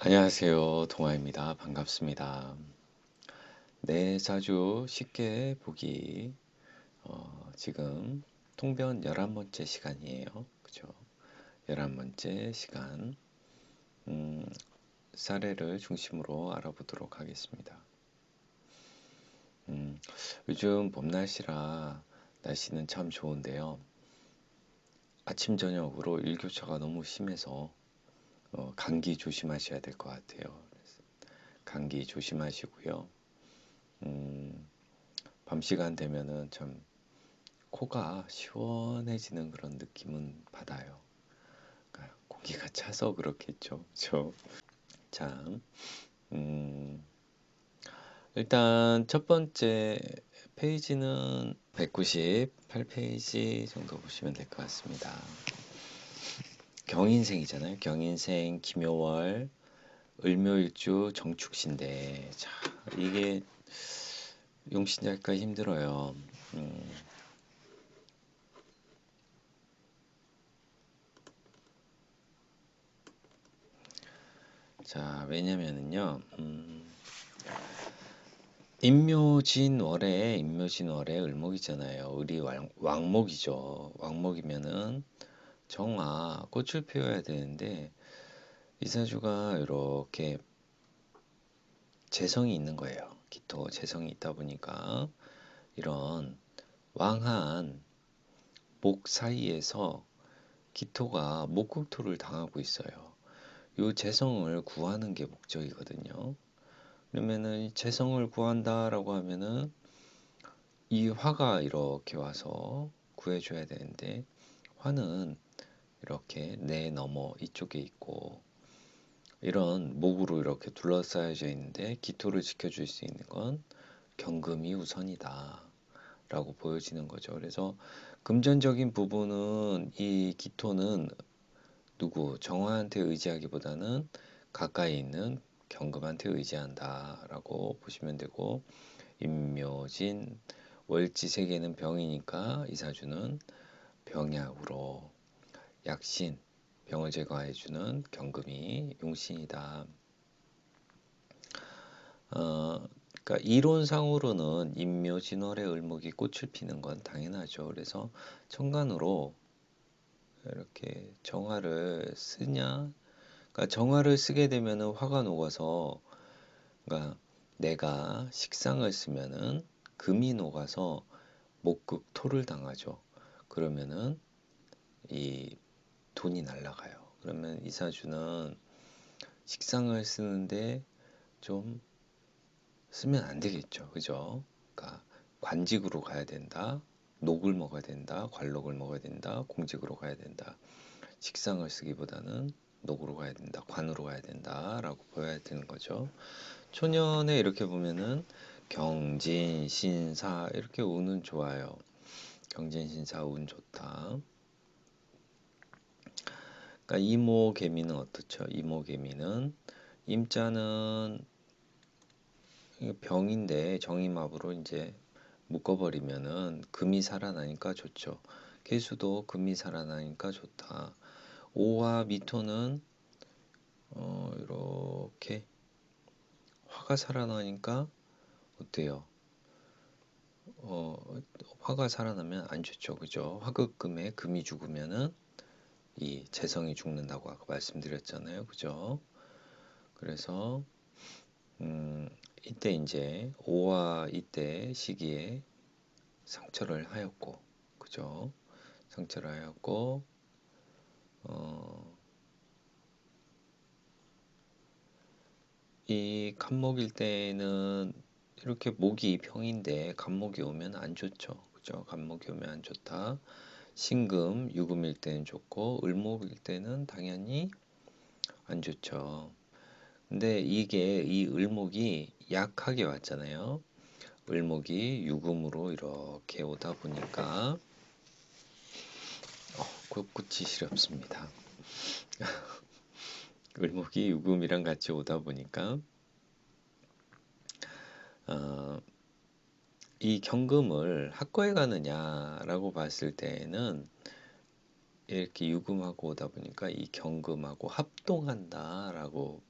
안녕하세요. 동아입니다. 반갑습니다. 네, 자주 쉽게 보기. 지금 통변 11번째 시간이에요. 그죠? 11번째 시간. 음, 사례를 중심으로 알아보도록 하겠습니다. 음, 요즘 봄 날씨라 날씨는 참 좋은데요. 아침, 저녁으로 일교차가 너무 심해서 감기 조심하셔야 될 것 같아요. 감기 조심하시고요. 음, 밤 시간 되면은 참 코가 시원해지는 그런 느낌은 받아요. 그러니까 공기가 차서 그렇겠죠. 그죠? 자, 음, 일단 첫 번째 페이지는 198페이지 정도 보시면 될 것 같습니다. 경인생이잖아요. 경인생, 김효월, 을묘일주, 정축신데, 자, 이게 용신작가 힘들어요. 음, 자, 왜냐면은요, 임묘진월에 을목이잖아요. 을이 왕목이죠. 왕목이면은 정화, 꽃을 피워야 되는데 이사주가 이렇게 재성이 있는 거예요. 기토 재성이 있다 보니까 이런 왕한 목 사이에서 기토가 목국토를 당하고 있어요. 이 재성을 구하는 게 목적이거든요. 그러면은 재성을 구한다라고 하면은 이 화가 이렇게 와서 구해줘야 되는데 화는 이렇게 내 너머 이쪽에 있고 이런 목으로 이렇게 둘러싸여져 있는데 기토를 지켜줄 수 있는 건 경금이 우선이다 라고 보여지는 거죠. 그래서 금전적인 부분은 이 기토는 누구 정화한테 의지하기보다는 가까이 있는 경금한테 의지한다 라고 보시면 되고 임묘진 월지 세계는 병이니까 이사주는 병약으로 약신 병을 제거해주는 경금이 용신이다. 그러니까 이론상으로는 임묘진월에 을목이 꽃을 피는 건 당연하죠. 그래서 천간으로 이렇게 정화를 쓰냐? 그러니까 정화를 쓰게 되면은 화가 녹아서, 그러니까 내가 식상을 쓰면은 금이 녹아서 목극 토를 당하죠. 그러면은 이 돈이 날아가요. 그러면 이사주는 식상을 쓰는데 좀 쓰면 안 되겠죠. 그죠? 그러니까 관직으로 가야 된다. 녹을 먹어야 된다. 관록을 먹어야 된다. 공직으로 가야 된다. 식상을 쓰기보다는 녹으로 가야 된다. 관으로 가야 된다. 라고 보여야 되는 거죠. 초년에 이렇게 보면은 경진, 신사 이렇게 운은 좋아요. 경진, 신사 운 좋다. 그러니까 이모개미는 어떻죠? 이모개미는 임자는 병인데 정임합으로 이제 묶어버리면은 금이 살아나니까 좋죠. 개수도 금이 살아나니까 좋다. 오와 미토는 이렇게 화가 살아나니까 어때요? 어, 화가 살아나면 안 좋죠. 그죠? 화극금에 금이 죽으면은 이 재성이 죽는다고 아까 말씀드렸잖아요. 그죠? 그래서 이때 이제 오와 이때 시기에 상처를 하였고, 그죠? 상처를 하였고, 어, 이 간목일 때는 이렇게 목이 병인데 간목이 오면 안 좋죠. 그죠? 간목이 오면 안 좋다. 신금, 유금일 때는 좋고, 을목일 때는 당연히 안 좋죠. 근데 이게 이 을목이 약하게 왔잖아요. 을목이 유금으로 이렇게 오다 보니까 꿋꿋이 시렵습니다. 을목이 유금이랑 같이 오다 보니까 어, 이 경금을 합거해 가느냐라고 봤을 때는 이렇게 유금하고 오다 보니까 이 경금하고 합동한다라고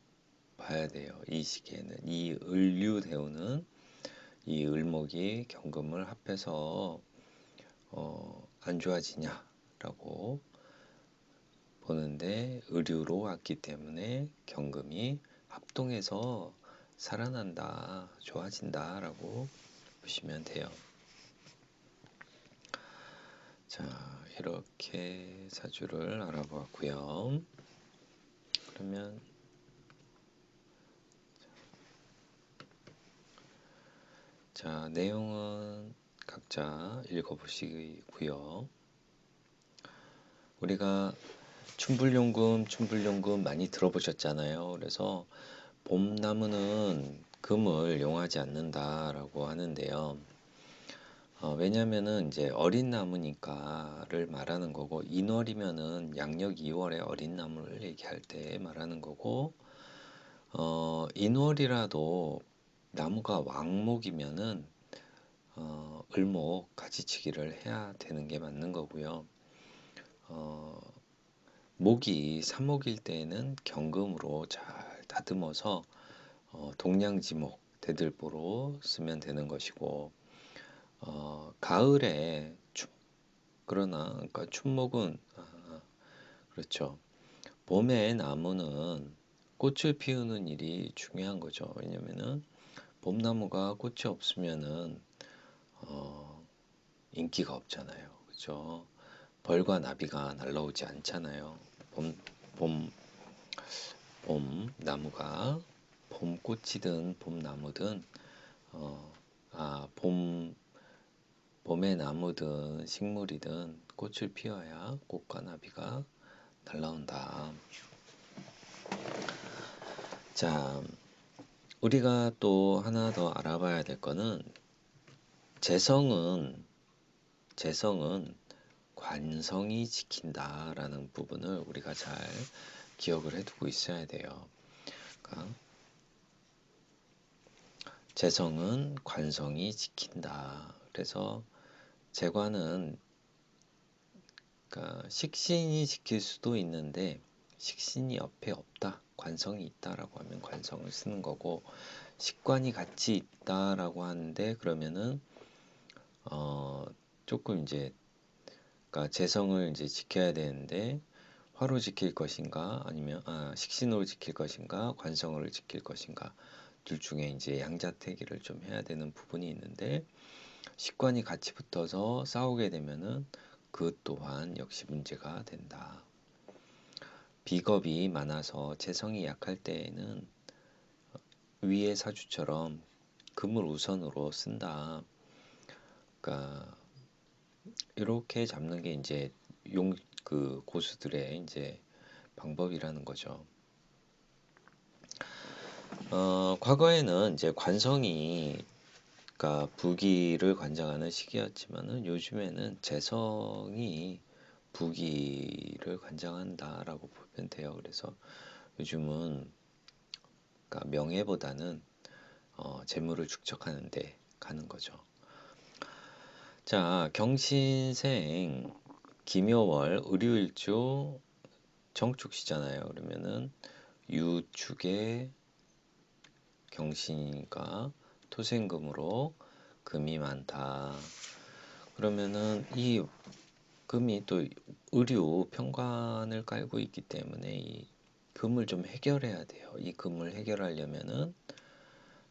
봐야 돼요. 이 시기에는 이 을류대우는 이 을목이 경금을 합해서 안 좋아지냐라고 보는데 을유로 왔기 때문에 경금이 합동해서 살아난다, 좋아진다라고 보시면 돼요. 자, 이렇게 사주를 알아보았고요. 그러면 자, 내용은 각자 읽어보시고요. 우리가 춘불용금 많이 들어보셨잖아요. 그래서 봄나무는 금을 용하지 않는다라고 하는데요. 왜냐면은 이제 어린 나무니까를 말하는 거고, 인월이면은 양력 2월에 어린 나무를 얘기할 때 말하는 거고, 인월이라도 나무가 왕목이면은 을목 가지치기를 해야 되는 게 맞는 거고요. 목이 삼목일 때에는 경금으로 잘 다듬어서 동량지목 대들보로 쓰면 되는 것이고, 가을에 그러니까 춘목은 그렇죠. 봄에 나무는 꽃을 피우는 일이 중요한 거죠. 왜냐면은 봄나무가 꽃이 없으면은 인기가 없잖아요. 그죠? 벌과 나비가 날라오지 않잖아요. 봄, 봄 나무가 봄꽃이든 봄나무든 어, 봄의 나무든 식물이든 꽃을 피워야 꽃과 나비가 날라온다. 자, 우리가 또 하나 더 알아봐야 될 거는 재성은 관성이 지킨다라는 부분을 우리가 잘 기억을 해두고 있어야 돼요. 그러니까 재성은 관성이 지킨다. 그래서 재관은 그러니까 식신이 지킬 수도 있는데 식신이 옆에 없다, 관성이 있다라고 하면 관성을 쓰는 거고, 식관이 같이 있다라고 하는데 그러면은 조금 이제 그러니까 재성을 이제 지켜야 되는데 화로 지킬 것인가 아니면 식신으로 지킬 것인가 관성으로 지킬 것인가 둘 중에 이제 양자택일을 좀 해야 되는 부분이 있는데, 식관이 같이 붙어서 싸우게 되면은 그 또한 역시 문제가 된다. 비겁이 많아서 재성이 약할 때에는 위의 사주처럼 금을 우선으로 쓴다. 그러니까 이렇게 잡는 게 이제 그 고수들의 이제 방법이라는 거죠. 과거에는 이제 관성이 그러니까 부기를 관장하는 시기였지만은 요즘에는 재성이 부기를 관장한다라고 보면 돼요. 그래서 요즘은 그러니까 명예보다는 재물을 축적하는데 가는 거죠. 자, 경신생 김여월 을유일주 정축시잖아요. 그러면은 유축의 경신이니까 토생금으로 금이 많다. 그러면은 이 금이 또 의류 평관을 깔고 있기 때문에 이 금을 좀 해결해야 돼요. 이 금을 해결하려면은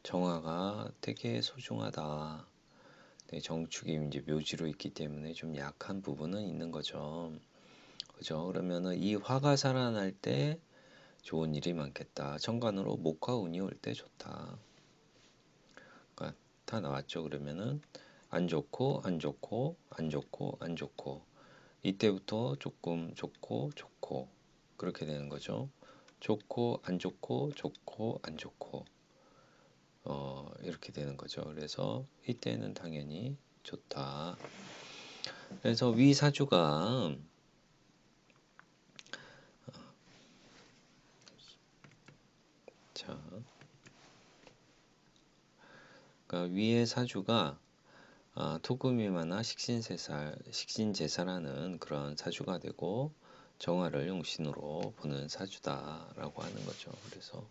정화가 되게 소중하다. 네, 정축이 이제 묘지로 있기 때문에 좀 약한 부분은 있는 거죠. 그죠? 그러면은 이 화가 살아날 때 좋은 일이 많겠다. 정관으로 목화 운이 올 때 좋다. 그러니까 다 나왔죠. 그러면은 안 좋고 안 좋고 안 좋고 안 좋고 이때부터 조금 좋고 좋고 그렇게 되는 거죠. 좋고 안 좋고 좋고 안 좋고 이렇게 되는 거죠. 그래서 이때는 당연히 좋다. 그래서 위 사주가 자, 그러니까 위의 사주가 토금이마나 식신제사라는 그런 사주가 되고 정화를 용신으로 보는 사주다라고 하는 거죠. 그래서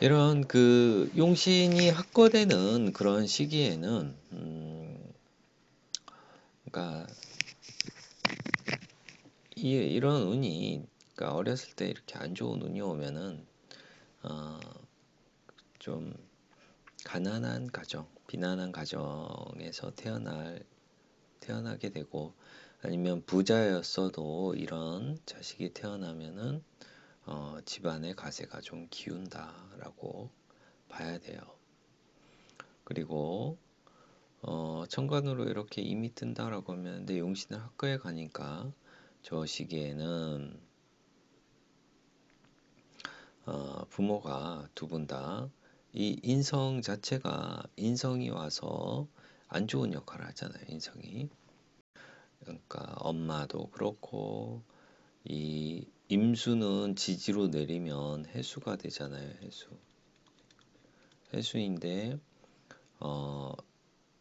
이런 그 용신이 합거되는 그런 시기에는 그러니까 이런 운이 그러니까 어렸을 때 이렇게 안 좋은 운이 오면은 어, 좀 가난한 가정, 비난한 가정에서 태어나게 되고 아니면 부자였어도 이런 자식이 태어나면은 집안의 가세가 좀 기운다라고 봐야 돼요. 그리고 천간으로 이렇게 임이 뜬다라고 하면 내 용신을 학교에 가니까 저 시기에는 부모가 두 분 다 이 인성 자체가 인성이 와서 안 좋은 역할을 하잖아요. 인성이. 그러니까 엄마도 그렇고 이 임수는 지지로 내리면 해수가 되잖아요. 해수인데 어,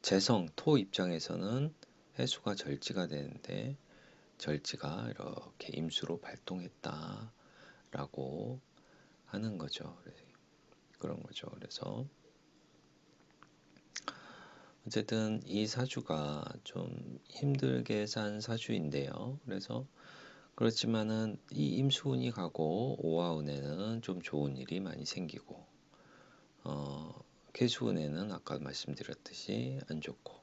재성 토 입장에서는 해수가 절지가 되는데 절지가 이렇게 임수로 발동했다라고 하는 거죠. 그런 거죠. 그래서 어쨌든 이 사주가 좀 힘들게 산 사주인데요. 그래서 그렇지만은 이 임수운이 가고 오화운에는 좀 좋은 일이 많이 생기고 개수운에는 아까 말씀드렸듯이 안 좋고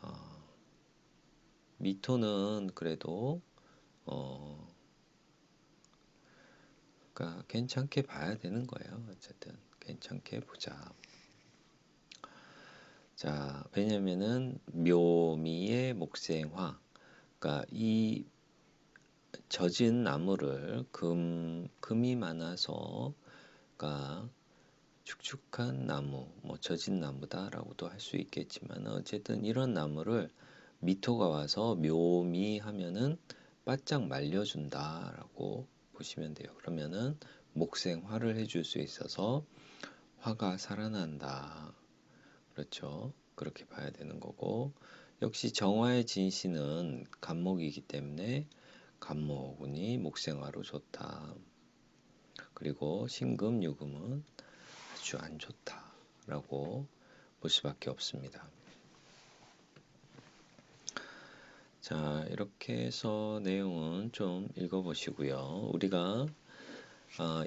어, 미토는 그래도 어, 그러니까 괜찮게 봐야 되는 거예요. 어쨌든 괜찮게 보자. 자, 왜냐면은 묘미의 목생화. 그러니까 이 젖은 나무를 금이 많아서 그러니까 축축한 나무, 뭐 젖은 나무다라고도 할 수 있겠지만 어쨌든 이런 나무를 미토가 와서 묘미하면은 바짝 말려준다라고 보시면 돼요. 그러면은 목생화를 해줄 수 있어서 화가 살아난다. 그렇죠. 그렇게 봐야 되는 거고 역시 정화의 진신은 간목이기 때문에 간목운이 목생화로 좋다. 그리고 신금, 유금은 아주 안 좋다라고 볼 수밖에 없습니다. 자, 이렇게 해서 내용은 좀 읽어보시고요. 우리가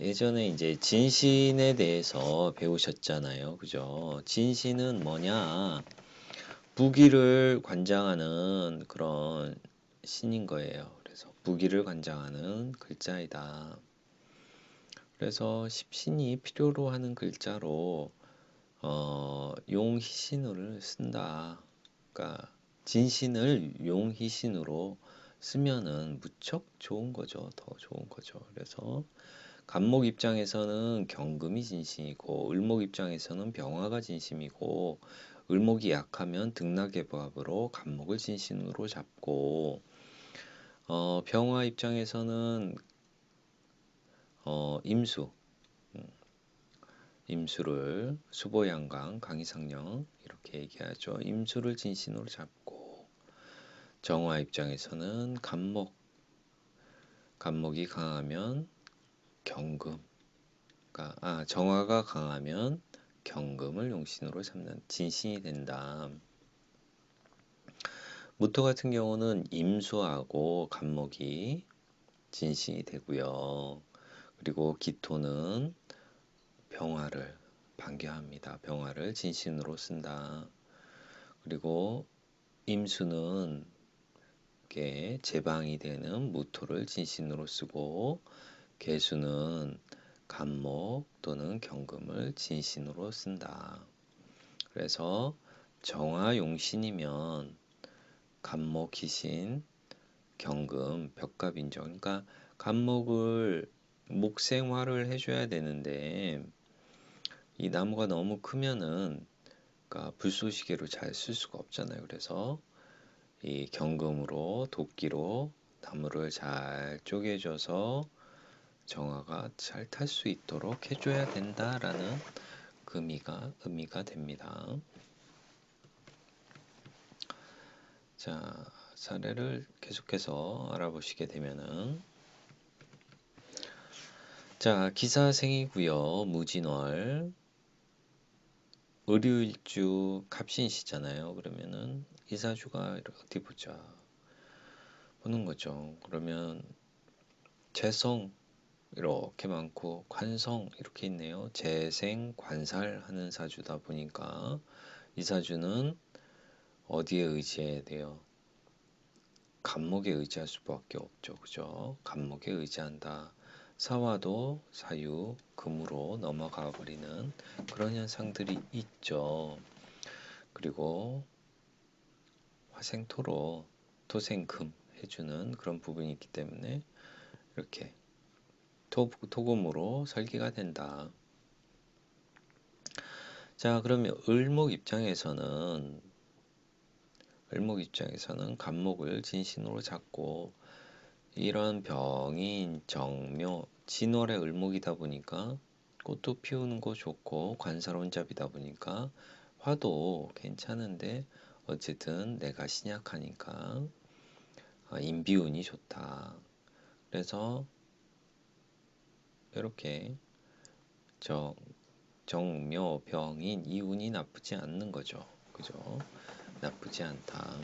예전에 이제 진신에 대해서 배우셨잖아요. 그죠? 진신은 뭐냐? 부귀를 관장하는 그런 신인 거예요. 그래서 부귀를 관장하는 글자이다. 그래서 십신이 필요로 하는 글자로 용희신을 쓴다. 그러니까 진신을 용희신으로 쓰면은 무척 좋은 거죠. 더 좋은 거죠. 그래서 간목 입장에서는 경금이 진신이고 을목 입장에서는 병화가 진심이고 을목이 약하면 등락의 밥으로 간목을 진신으로 잡고 병화 입장에서는 임수 임수를 수보양강 강희상령 이렇게 얘기하죠. 임수를 진신으로 잡고 정화 입장에서는 간목이 강하면 경금 정화가 강하면 경금을 용신으로 잡는 진신이 된다. 무토 같은 경우는 임수하고 간목이 진신이 되고요. 그리고 기토는 병화를 반겨합니다. 병화를 진신으로 쓴다. 그리고 임수는 이렇게 제방이 되는 무토를 진신으로 쓰고 계수는 간목 또는 경금을 진신으로 쓴다. 그래서 정화용신이면 간목, 기신, 경금, 벽갑인정. 그러니까 간목을 목생화를 해줘야 되는데 이 나무가 너무 크면은 그러니까 불쏘시개로 잘 쓸 수가 없잖아요. 그래서 이 경금으로 도끼로 나무를 잘 쪼개줘서 정화가 잘 탈 수 있도록 해줘야 된다라는 의미가 됩니다. 자, 사례를 계속해서 알아보시게 되면은 자, 기사생이고요. 무진월. 을유일주 갑신시잖아요. 그러면은 이사주가 어디 보자. 보는 거죠. 그러면 재성 이렇게 많고 관성 이렇게 있네요. 재생 관살 하는 사주다 보니까 이 사주는 어디에 의지해야 돼요? 간목에 의지할 수밖에 없죠. 그죠? 간목에 의지한다. 사화도 사유, 금으로 넘어가 버리는 그런 현상들이 있죠. 그리고 화생토로 토생금 해주는 그런 부분이 있기 때문에 이렇게 토금으로 설계가 된다. 자, 그러면 을목 입장에서는 간목을 진신으로 잡고 이런 병인 정묘 진월의 을목이다 보니까 꽃도 피우는 거 좋고 관사론잡이다 보니까 화도 괜찮은데 어쨌든 내가 신약하니까 인비운이 좋다. 그래서 이렇게 정묘 병인 이 운이 나쁘지 않는 거죠. 그죠? 나쁘지 않다.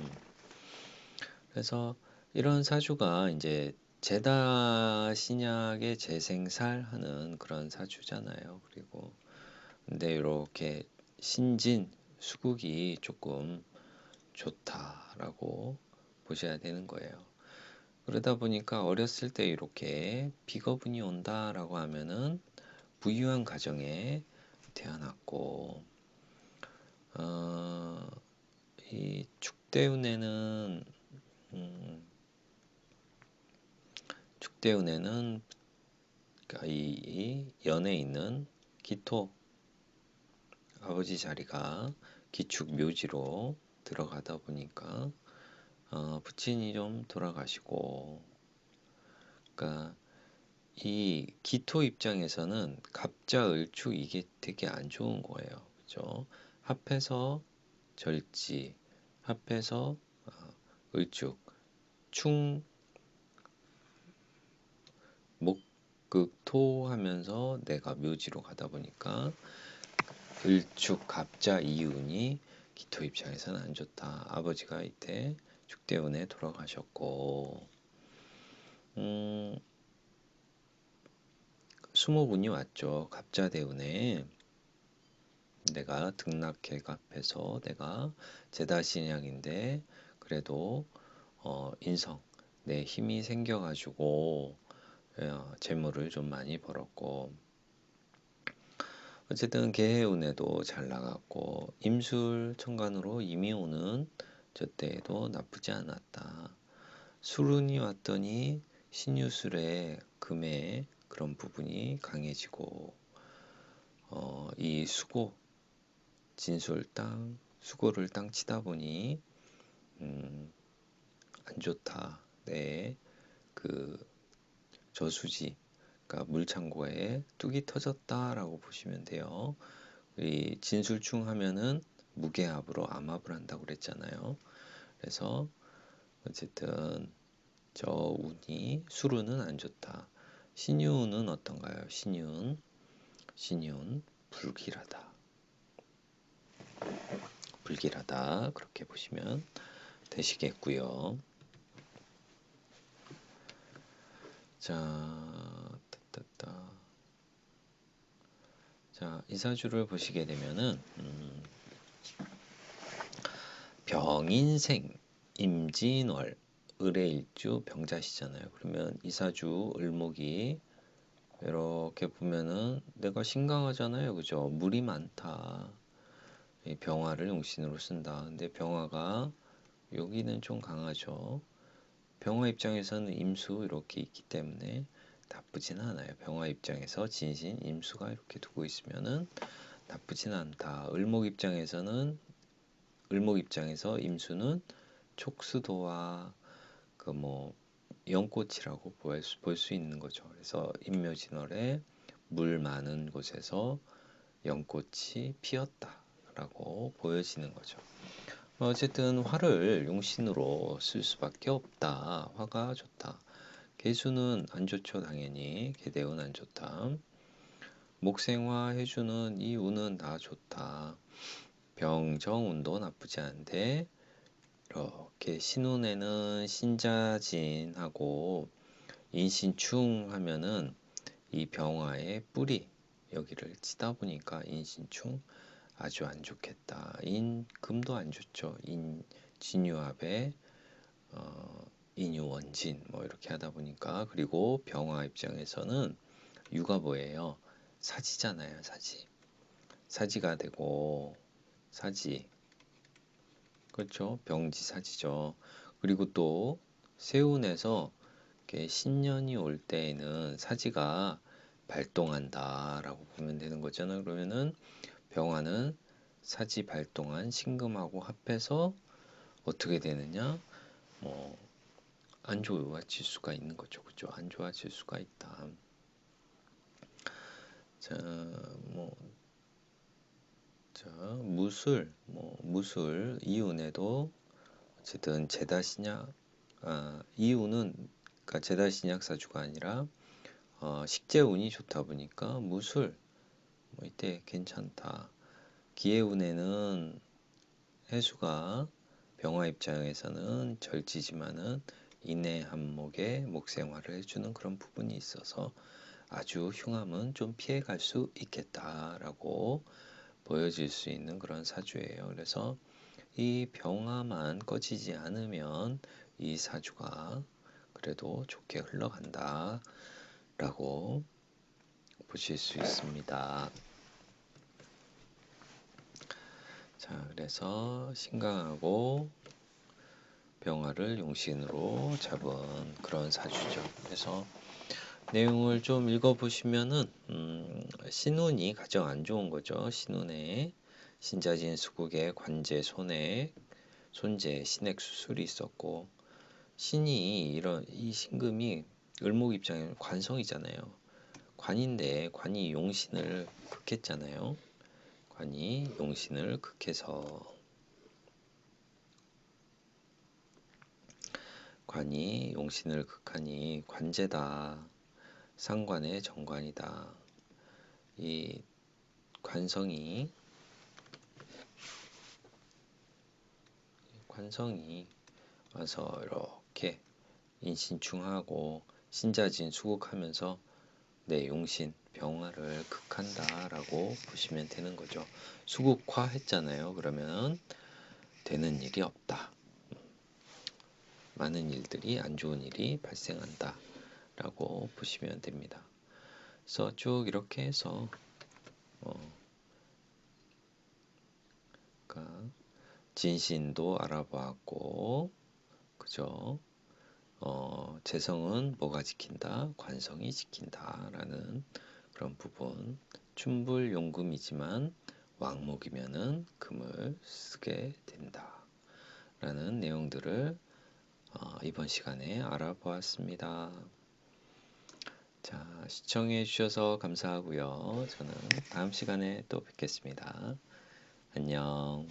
그래서 이런 사주가 이제 제다 신약의 재생살하는 그런 사주잖아요. 그리고 근데 이렇게 신진 수국이 조금 좋다라고 보셔야 되는 거예요. 그러다 보니까 어렸을 때 이렇게 비거분이 온다라고 하면은 부유한 가정에 태어났고 이 축대운에는 그러니까 이 연에 있는 기토 아버지 자리가 기축 묘지로 들어가다 보니까 부친이 좀 돌아가시고 그러니까 이 기토 입장에서는 갑자 을축 이게 되게 안 좋은 거예요. 그죠? 합해서 절지, 합해서 을축, 충, 목극토 하면서 내가 묘지로 가다 보니까 을축, 갑자, 이운이 기토 입장에서는 안 좋다. 아버지가 이때 축대운에 돌아가셨고 수목운이 왔죠. 갑자대운에 내가 등락해갑해서 내가 제다신약인데 그래도 인성 내 힘이 생겨가지고 재물을 좀 많이 벌었고 어쨌든 개해운에도 잘 나갔고 임술 천간으로 이미 오는 저 때에도 나쁘지 않았다. 술운이 왔더니 신유술의 금의 그런 부분이 강해지고 이 수고 진술 땅 수고를 땅 치다 보니 안 좋다. 네, 그 저수지 그러니까 물창고에 뚝이 터졌다라고 보시면 돼요. 이 진술충 하면은 무게합으로 암합을 한다고 그랬잖아요. 그래서 어쨌든 저 운이 수루는 안 좋다. 신유는 어떤가요? 신유는 불길하다 그렇게 보시면 되시겠고요. 자, 이사주를 보시게 되면은 병인생 임진월 을의일주 병자시잖아요. 그러면 이사주 을목이 이렇게 보면은 내가 신강하잖아요. 그죠? 물이 많다. 이 병화를 용신으로 쓴다. 근데 병화가 여기는 좀 강하죠. 병화 입장에서는 임수 이렇게 있기 때문에 나쁘진 않아요. 병화 입장에서 진신 임수가 이렇게 두고 있으면은 나쁘진 않다. 을목 입장에서 임수는 촉수도와 그 뭐 연꽃이라고 볼 수 있는 거죠. 그래서 임묘진월에 물 많은 곳에서 연꽃이 피었다라고 보여지는 거죠. 어쨌든 화를 용신으로 쓸 수밖에 없다. 화가 좋다. 개수는 안 좋죠, 당연히. 개대운 안 좋다. 목생화 해주는 이 운은 다 좋다. 병정운도 나쁘지 않은데 이렇게 신운에는 신자진하고 인신충 하면은 이 병화의 뿌리 여기를 치다 보니까 인신충 아주 안 좋겠다. 금도 안 좋죠. 진유합에 인유원진 뭐 이렇게 하다 보니까. 그리고 병화 입장에서는 유가 뭐예요? 사지잖아요. 사지가 되고 사지, 그렇죠? 병지사지죠. 그리고 또 세운에서 이렇게 신년이 올 때에는 사지가 발동한다라고 보면 되는 거잖아요. 그러면은 병화는 사지 발동한 신금하고 합해서 어떻게 되느냐? 뭐 안 좋아질 수가 있는 거죠. 그죠? 안 좋아질 수가 있다. 자, 뭐, 무술 이운에도 어쨌든 제다신약, 이운은 그러니까 제다신약 사주가 아니라 식재운이 좋다 보니까 무술 뭐 이때 괜찮다. 기해운에는 해수가 병화 입장에서는 절지지만은 인해 한목에 목생화를 해주는 그런 부분이 있어서 아주 흉함은 좀 피해갈 수 있겠다라고 보여질 수 있는 그런 사주예요. 그래서 이 병화만 꺼지지 않으면 이 사주가 그래도 좋게 흘러간다 라고 보실 수 있습니다. 자, 그래서 신강하고 병화를 용신으로 잡은 그런 사주죠. 그래서 내용을 좀 읽어보시면은 신운이 가장 안 좋은 거죠. 신운에 신자진 수국에 관제 손에 손재 신액 수술이 있었고, 신이 이런 이 신금이 을목 입장에 관성이잖아요. 관인데 관이 용신을 극했잖아요. 관이 용신을 극해서 관이 용신을 극하니 관제다. 상관의 정관이다. 이 관성이 와서 이렇게 인신충하고 신자진 수국하면서 내 용신 병화를 극한다라고 보시면 되는 거죠. 수국화 했잖아요. 그러면 되는 일이 없다. 많은 일들이 안 좋은 일이 발생한다 라고 보시면 됩니다. 그래서 쭉 이렇게 해서 그러니까 진신도 알아보았고, 그죠? 재성은 뭐가 지킨다? 관성이 지킨다라는 그런 부분. 춘불용금이지만 왕목이면은 금을 쓰게 된다라는 내용들을 이번 시간에 알아보았습니다. 자, 시청해 주셔서 감사하고요. 저는 다음 시간에 또 뵙겠습니다. 안녕.